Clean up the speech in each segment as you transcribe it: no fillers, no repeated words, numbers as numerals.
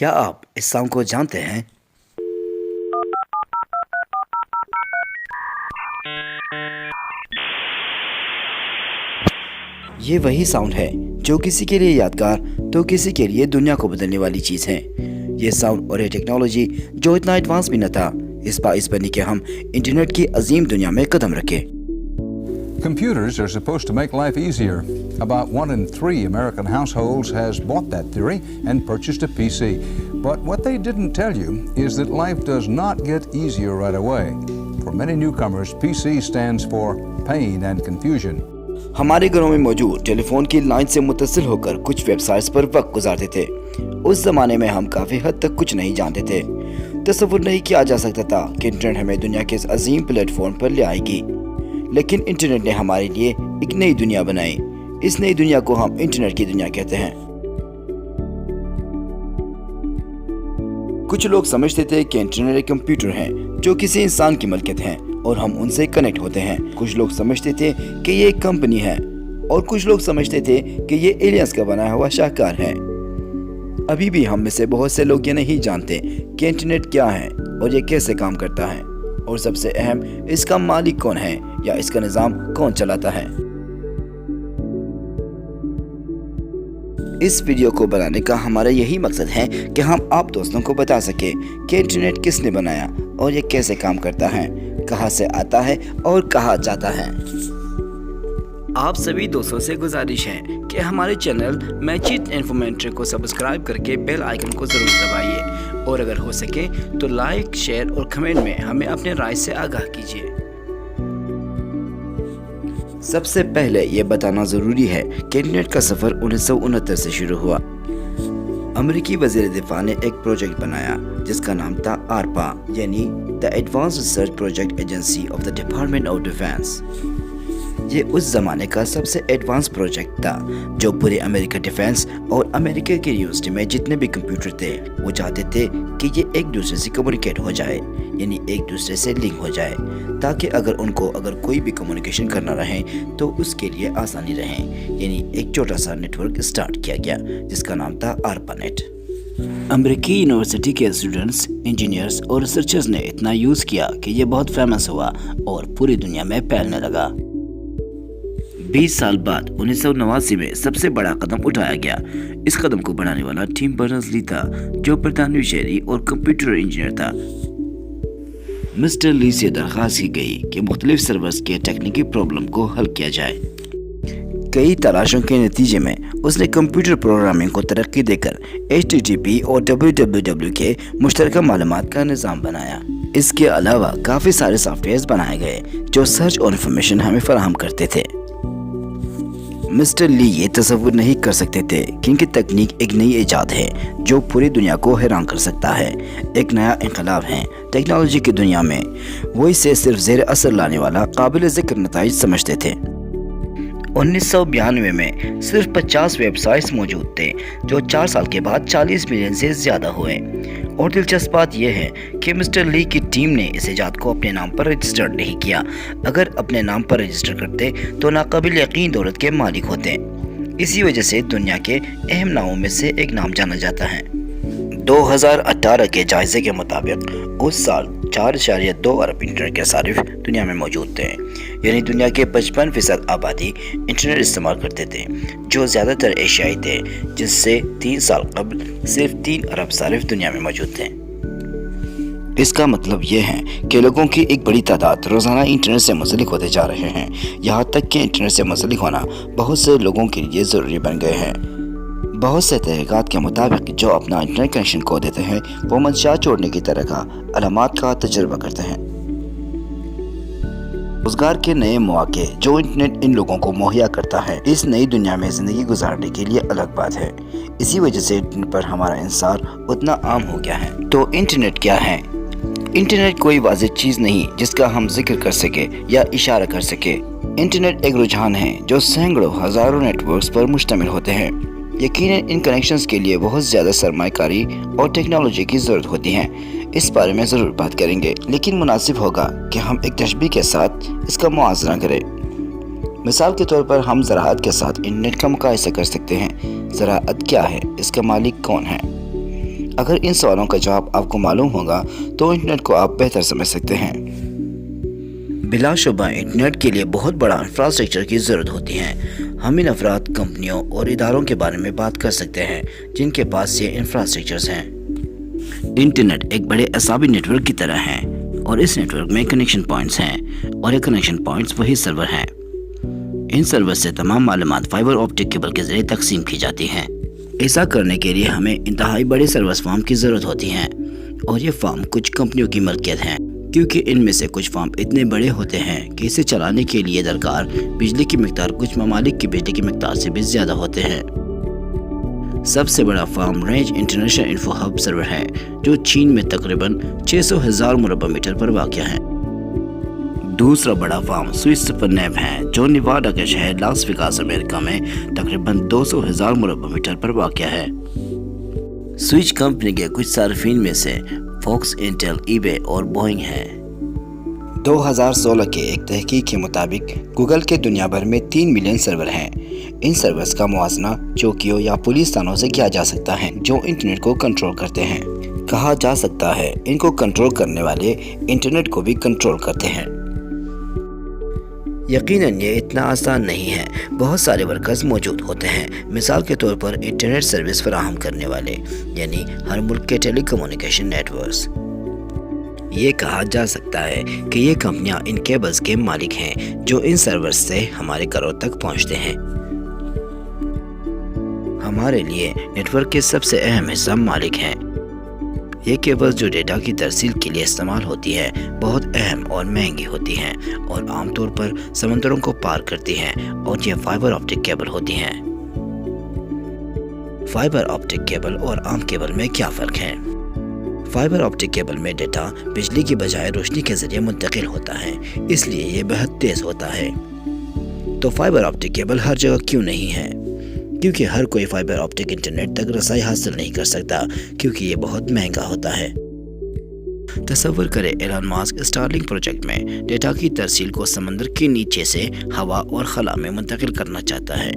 کیا آپ اس ساؤنڈ کو جانتے ہیں؟ یہ وہی ساؤنڈ ہے جو کسی کے لیے یادگار تو کسی کے لیے دنیا کو بدلنے والی چیز ہے۔ یہ ساؤنڈ اور یہ ٹیکنالوجی جو اتنا ایڈوانس بھی نہ تھا، اس باعث بنی کہ ہم انٹرنیٹ کی عظیم دنیا میں قدم رکھیں۔ Computers are supposed to make life easier. About 1 in 3 American households has bought that theory and purchased a PC. But what they didn't tell you is that life does not get easier right away. For many newcomers, PC stands for pain and confusion. ہمارے گھروں میں موجود ٹیلی phone کی line سے متصل ہو کر کچھ web sites پر وقت گزارتے تھے۔ اس زمانے میں ہم کافی حد تک کچھ نہیں جانتے تھے۔ تصور نہیں کیا جا سکتا تھا کہ انٹرنیٹ ہمیں دنیا کے اس عظیم پلیٹ فارم پر لے آئے گی، لیکن انٹرنیٹ نے ہمارے لیے ایک نئی دنیا بنائی۔ اس نئی دنیا کو ہم انٹرنیٹ کی دنیا کہتے ہیں۔ کچھ لوگ سمجھتے تھے کہ انٹرنیٹ ایک کمپیوٹر ہے جو کسی انسان کی ملکیت ہے اور ہم ان سے کنیکٹ ہوتے ہیں۔ کچھ لوگ سمجھتے تھے کہ یہ ایک کمپنی ہے اور کچھ لوگ سمجھتے تھے کہ یہ ایلینز کا بنایا ہوا شاہکار ہے۔ ابھی بھی ہم میں سے بہت سے لوگ یہ نہیں جانتے کہ انٹرنیٹ کیا ہے اور یہ کیسے کام کرتا ہے، اور سب سے اہم، اس کا مالک کون ہے یا اس کا نظام کون چلاتا ہے۔ اس ویڈیو کو بنانے کا ہمارا یہی مقصد ہے کہ ہم آپ دوستوں کو بتا سکیں کہ انٹرنیٹ کس نے بنایا اور یہ کیسے کام کرتا ہے، کہاں سے آتا ہے اور کہاں جاتا ہے۔ آپ سبھی دوستوں سے گزارش ہے کہ ہمارے چینل میچٹ انفارمیٹری کو سبسکرائب کر کے بیل آئیکن کو ضرور دبائیے، اور اگر ہو سکے تو لائک، شیئر اور کمنٹ میں ہمیں اپنے رائے سے آگاہ کیجیے۔ سب سے پہلے یہ بتانا ضروری ہے کہ انٹرنیٹ کا سفر 1969 سے شروع ہوا۔ امریکی وزیر دفاع نے ایک پروجیکٹ بنایا جس کا نام تھا آرپا، یعنی the advance research project agency of the department of defence. یہ اس زمانے کا سب سے ایڈوانس پروجیکٹ تھا جو پورے امریکہ ڈیفینس اور امریکہ کی یونیورسٹی میں جتنے بھی کمپیوٹر تھے وہ چاہتے تھے کہ یہ ایک دوسرے سے کمیونیکیٹ ہو جائے، یعنی ایک دوسرے سے لنک ہو جائے، تاکہ اگر کوئی بھی کمیونیکیشن کرنا رہے تو اس کے لیے آسانی رہے۔ یعنی ایک چھوٹا سا نیٹ ورک اسٹارٹ کیا گیا جس کا نام تھا آرپا نیٹ۔ امریکی یونیورسٹی کے اسٹوڈنٹس، انجینئرز اور ریسرچرز نے اتنا یوز کیا کہ یہ بہت فیمس ہوا اور پوری دنیا میں پھیلنے لگا۔ 20 سال بعد 1989 میں سب سے بڑا قدم اٹھایا گیا۔ اس قدم کو بڑھانے والا ٹیم برنرز-لی تھا جو برطانوی شہری اور کمپیوٹر انجینئر تھا۔ مسٹر لی سے درخواست کی گئی کہ مختلف سرورز کے ٹیکنیکی پرابلم کو حل کیا جائے۔ کئی تلاشوں کے نتیجے میں اس نے کمپیوٹر پروگرامنگ کو ترقی دے کر HTTP اور www کے مشترکہ معلومات کا نظام بنایا۔ اس کے علاوہ کافی سارے سافٹ ویئرز بنائے گئے جو سرچ اور انفارمیشن ہمیں فراہم کرتے تھے۔ مسٹر لی یہ تصور نہیں کر سکتے تھے کہ ان کی تکنیک ایک نئی ایجاد ہے جو پوری دنیا کو حیران کر سکتا ہے، ایک نیا انقلاب ہے ٹیکنالوجی کی دنیا میں۔ وہ اسے صرف زیر اثر لانے والا قابل ذکر نتائج سمجھتے تھے۔ 1992 میں صرف 50 ویب سائٹس موجود تھے جو 4 سال کے بعد 40 ملین سے زیادہ ہوئے، اور دلچسپ بات یہ ہے کہ مسٹر لی کی ٹیم نے اس ایجاد کو اپنے نام پر رجسٹرڈ نہیں کیا۔ اگر اپنے نام پر رجسٹر کرتے تو ناقابل یقین دولت کے مالک ہوتے۔ اسی وجہ سے دنیا کے اہم ناموں میں سے ایک نام جانا جاتا ہے۔ 2018 کے جائزے کے مطابق اس سال 4.2 ارب انٹرنیٹ کے صارف دنیا میں موجود تھے، یعنی دنیا کے 55% آبادی انٹرنیٹ استعمال کرتے تھے، جو زیادہ تر ایشیائی تھے، جس سے 3 سال قبل صرف 3 ارب صارف دنیا میں موجود تھے۔ اس کا مطلب یہ ہے کہ لوگوں کی ایک بڑی تعداد روزانہ انٹرنیٹ سے منسلک ہوتے جا رہے ہیں، یہاں تک کہ انٹرنیٹ سے منسلک ہونا بہت سے لوگوں کے لیے ضروری بن گئے ہیں۔ بہت سے تحقیقات کے مطابق جو اپنا انٹرنیٹ کنیکشن کھو دیتے ہیں وہ منشیات چھوڑنے کی طرح کا علامات کا تجربہ کرتے ہیں۔ روزگار کے نئے مواقع جو انٹرنیٹ ان لوگوں کو مہیا کرتا ہے، اس نئی دنیا میں زندگی گزارنے کے لیے الگ بات ہے۔ اسی وجہ سے انٹرنیٹ پر ہمارا انحصار اتنا عام ہو گیا ہے۔ تو انٹرنیٹ کیا ہے؟ انٹرنیٹ کوئی واضح چیز نہیں جس کا ہم ذکر کر سکے یا اشارہ کر سکے۔ انٹرنیٹ ایک رجحان ہے جو سینکڑوں ہزاروں نیٹ ورکس پر مشتمل ہوتے ہیں۔ یقیناً ان کنیکشنز کے لیے بہت زیادہ سرمایہ کاری اور ٹیکنالوجی کی ضرورت ہوتی ہے۔ اس بارے میں ضرور بات کریں گے، لیکن مناسب ہوگا کہ ہم ایک تشبیہ کے ساتھ اس کا موازنہ کریں۔ مثال کے طور پر ہم زراعت کے ساتھ انٹرنیٹ کا مقایسہ کر سکتے ہیں۔ زراعت کیا ہے؟ اس کا مالک کون ہے؟ اگر ان سوالوں کا جواب آپ کو معلوم ہوگا تو انٹرنیٹ کو آپ بہتر سمجھ سکتے ہیں۔ بلا شبہ انٹرنیٹ کے لیے بہت بڑا انفراسٹرکچر کی ضرورت ہوتی ہے۔ ہم ان افراد، کمپنیوں اور اداروں کے بارے میں بات کر سکتے ہیں جن کے پاس یہ انفراسٹرکچرز ہیں۔ انٹرنیٹ ایک بڑے اعصابی نیٹ ورک کی طرح ہے اور اس نیٹ ورک میں کنیکشن پوائنٹس ہیں اور یہ کنیکشن پوائنٹس وہی سرور ہیں۔ ان سرور سے تمام معلومات فائبر آپٹک کیبل کے ذریعے تقسیم کی جاتی ہیں۔ ایسا کرنے کے لیے ہمیں انتہائی بڑے سروس فارم کی ضرورت ہوتی ہے اور یہ فارم کچھ کمپنیوں کی ملکیت ہیں، کیونکہ ان میں سے کچھ فارم اتنے بڑے ہوتے ہیں کہ اسے چلانے کے لیے درکار بجلی کی مقدار کچھ ممالک کی بجلی کی مقدار سے بھی زیادہ ہوتے ہیں۔ سب سے بڑا farm range international info hub server ہے جو چین میں تقریباً 600,000 مربع میٹر پر واقع ہے۔ دوسرا بڑا فارم سوئس سپر نیب ہے جو نیواڈا کے شہر لاس ویگاس امریکہ میں تقریباً 200,000 مربع میٹر پر واقع ہے۔ سوئچ کمپنی کے کچھ صارفین میں سے فوکس، انٹل، ای بے اور بوئنگ ہیں۔ 2016 کے ایک تحقیق کے مطابق گوگل کے دنیا بھر میں 3 ملین سرور ہیں۔ ان سرورز کا موازنہ چوکیوں یا پولیس تھانوں سے کیا جا سکتا ہے جو انٹرنیٹ کو کنٹرول کرتے ہیں۔ کہا جا سکتا ہے ان کو کنٹرول کرنے والے انٹرنیٹ کو بھی کنٹرول کرتے ہیں۔ یقیناً یہ اتنا آسان نہیں ہے۔ بہت سارے ورکرز موجود ہوتے ہیں، مثال کے طور پر انٹرنیٹ سروس فراہم کرنے والے، یعنی ہر ملک کے ٹیلی کمیونیکیشن نیٹ ورکس۔ یہ کہا جا سکتا ہے کہ یہ کمپنیاں ان کیبلز کے مالک ہیں جو ان سرورز سے ہمارے گھروں تک پہنچتے ہیں۔ ہمارے لیے نیٹ ورک کے سب سے اہم حصہ مالک ہیں۔ یہ کیبلز جو ڈیٹا کی ترسیل کے لیے استعمال ہوتی ہے بہت اہم اور مہنگی ہوتی ہیں اور عام طور پر سمندروں کو پار کرتی ہیں اور یہ فائبر آپٹک کیبل ہوتی ہیں۔ فائبر آپٹک کیبل اور عام کیبل میں کیا فرق ہے؟ فائبر آپٹک کیبل میں ڈیٹا بجلی کی بجائے روشنی کے ذریعے منتقل ہوتا ہے، اس لیے یہ بہت تیز ہوتا ہے۔ تو فائبر آپٹک کیبل ہر جگہ کیوں نہیں ہے؟ کیونکہ ہر کوئی فائبر آپٹک انٹرنیٹ تک رسائی حاصل نہیں کر سکتا، کیونکہ یہ بہت مہنگا ہوتا ہے۔ تصور کریں ایلن ماسک اسٹارلنک پروجیکٹ میں ڈیٹا کی ترسیل کو سمندر کے نیچے سے ہوا اور خلا میں منتقل کرنا چاہتا ہے۔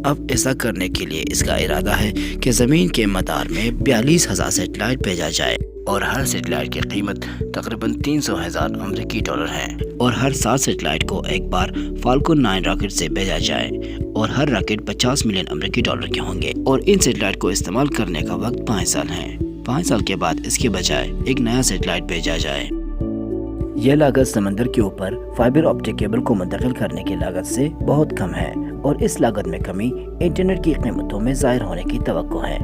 اب ایسا کرنے کے لیے اس کا ارادہ ہے کہ زمین کے مدار میں 42,000 سیٹلائٹ بھیجا جائے اور ہر سیٹلائٹ کی قیمت تقریباً $300,000 ہے اور ہر 7 سیٹلائٹ کو ایک بار فالکن 9 راکٹ سے بھیجا جائے اور ہر راکٹ $50 ملین کے ہوں گے اور ان سیٹلائٹ کو استعمال کرنے کا وقت 5 سال ہے۔ 5 سال کے بعد اس کے بجائے ایک نیا سیٹلائٹ بھیجا جائے۔ یہ لاگت سمندر کے اوپر فائبر آپٹک کیبل کو منتقل کرنے کی لاگت سے بہت کم ہے اور اس لاگت میں کمی انٹرنیٹ کی قیمتوں میں ظاہر ہونے کی توقع ہے۔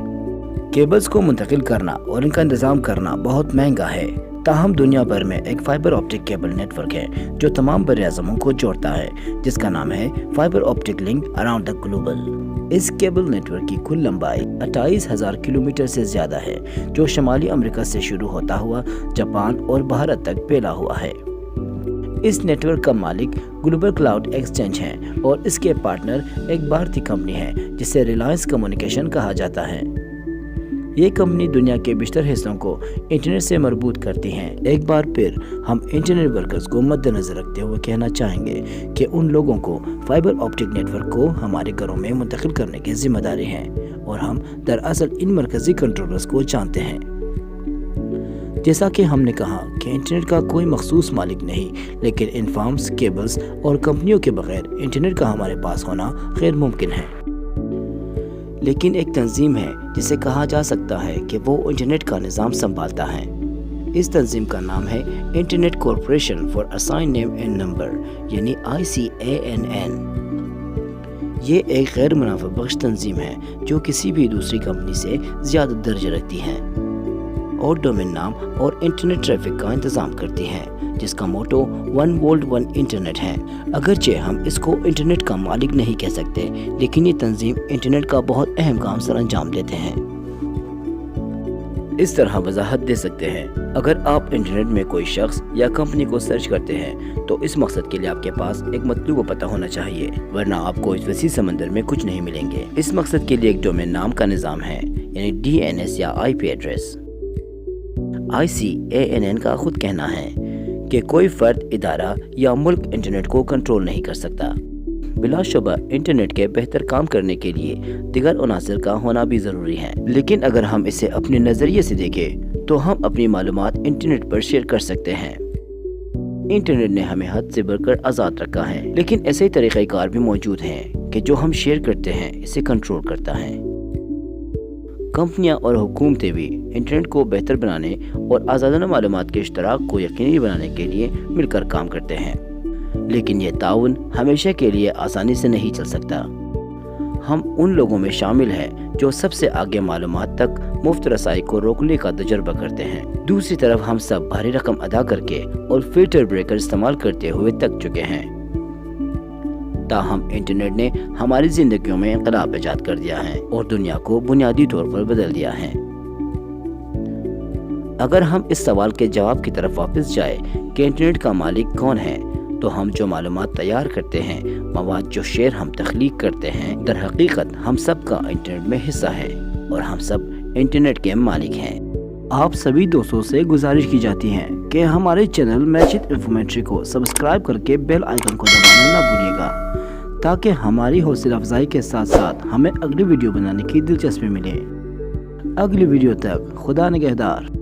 کیبلز کو منتقل کرنا اور ان کا انتظام کرنا بہت مہنگا ہے، تاہم دنیا بھر میں ایک fibre optic cable network ہے جو تمام بر اعظموں کو جوڑتا ہے، جس کا نام ہے fibre optic link around the global. اس کیبل نیٹ ورک کی کل لمبائی 28,000 کلومیٹر سے زیادہ ہے جو شمالی امریکہ سے شروع ہوتا ہوا جاپان اور بھارت تک پھیلا ہوا ہے۔ اس نیٹ ورک کا مالک گلوبل کلاؤڈ ایکسچینج ہے اور اس کے پارٹنر ایک بھارتی کمپنی ہے جسے ریلائنس کمیونیکیشن کہا جاتا ہے۔ یہ کمپنی دنیا کے بیشتر حصوں کو انٹرنیٹ سے مربوط کرتی ہیں۔ ایک بار پھر ہم انٹرنیٹ ورکرز کو مد نظر رکھتے ہوئے کہنا چاہیں گے کہ ان لوگوں کو فائبر آپٹک نیٹ ورک کو ہمارے گھروں میں منتقل کرنے کی ذمہ داری ہے اور ہم دراصل ان مرکزی کنٹرولرز کو جانتے ہیں۔ جیسا کہ ہم نے کہا کہ انٹرنیٹ کا کوئی مخصوص مالک نہیں، لیکن ان فارمز، کیبلز اور کمپنیوں کے بغیر انٹرنیٹ کا ہمارے پاس ہونا غیر ممکن ہے۔ لیکن ایک تنظیم ہے جسے کہا جا سکتا ہے کہ وہ انٹرنیٹ کا نظام سنبھالتا ہے۔ اس تنظیم کا نام ہے internet corporation for assign name and number, یعنی ICANN۔ یہ ایک غیر منافع بخش تنظیم ہے جو کسی بھی دوسری کمپنی سے زیادہ درجہ رکھتی ہے اور ڈومین نام اور انٹرنیٹ ٹریفک کا انتظام کرتی ہے، جس کا موٹو 1 ورلڈ 1 انٹرنیٹ ہے۔ اگرچہ ہم اس کو انٹرنیٹ کا مالک نہیں کہہ سکتے، لیکن یہ تنظیم انٹرنیٹ کا بہت اہم کام سر انجام دیتے ہیں۔ اس طرح وضاحت دے سکتے ہیں، اگر آپ انٹرنیٹ میں کوئی شخص یا کمپنی کو سرچ کرتے ہیں تو اس مقصد کے لیے آپ کے پاس ایک مطلوب پتہ ہونا چاہیے، ورنہ آپ کو اس وسیع سمندر میں کچھ نہیں ملیں گے۔ اس مقصد کے لیے ایک ڈومین نام کا نظام ہے، یعنی DNS یا IP ایڈریس۔ ICANN کا خود کہنا ہے کہ کوئی فرد، ادارہ یا ملک انٹرنیٹ کو کنٹرول نہیں کر سکتا۔ بلا شبہ انٹرنیٹ کے بہتر کام کرنے کے لیے دیگر عناصر کا ہونا بھی ضروری ہے، لیکن اگر ہم اسے اپنے نظریے سے دیکھیں تو ہم اپنی معلومات انٹرنیٹ پر شیئر کر سکتے ہیں۔ انٹرنیٹ نے ہمیں حد سے بڑھ کر آزاد رکھا ہے، لیکن ایسے طریقہ کار بھی موجود ہیں کہ جو ہم شیئر کرتے ہیں اسے کنٹرول کرتا ہے۔ کمپنیاں اور حکومتیں بھی انٹرنیٹ کو بہتر بنانے اور آزادانہ معلومات کے اشتراک کو یقینی بنانے کے لیے مل کر کام کرتے ہیں، لیکن یہ تعاون ہمیشہ کے لیے آسانی سے نہیں چل سکتا۔ ہم ان لوگوں میں شامل ہیں جو سب سے آگے معلومات تک مفت رسائی کو روکنے کا تجربہ کرتے ہیں۔ دوسری طرف ہم سب بھاری رقم ادا کر کے اور فلٹر بریکر استعمال کرتے ہوئے تک چکے ہیں۔ تاہم انٹرنیٹ نے ہماری زندگیوں میں انقلاب ایجاد کر دیا ہے اور دنیا کو بنیادی طور پر بدل دیا ہے۔ اگر ہم اس سوال کے جواب کی طرف واپس جائیں کہ انٹرنیٹ کا مالک کون ہے، تو ہم جو معلومات تیار کرتے ہیں، مواد جو شیئر ہم تخلیق کرتے ہیں، در حقیقت ہم سب کا انٹرنیٹ میں حصہ ہے اور ہم سب انٹرنیٹ کے مالک ہیں۔ آپ سبھی دوستوں سے گزارش کی جاتی ہے کہ ہمارے چینل میچد انفارمیٹری کو سبسکرائب کر کے بیل آئیکن کو دبانا نہ بھولیے گا، تاکہ ہماری حوصلہ افزائی کے ساتھ ساتھ ہمیں اگلی ویڈیو بنانے کی دلچسپی ملے۔ اگلی ویڈیو تک خدا نگہدار۔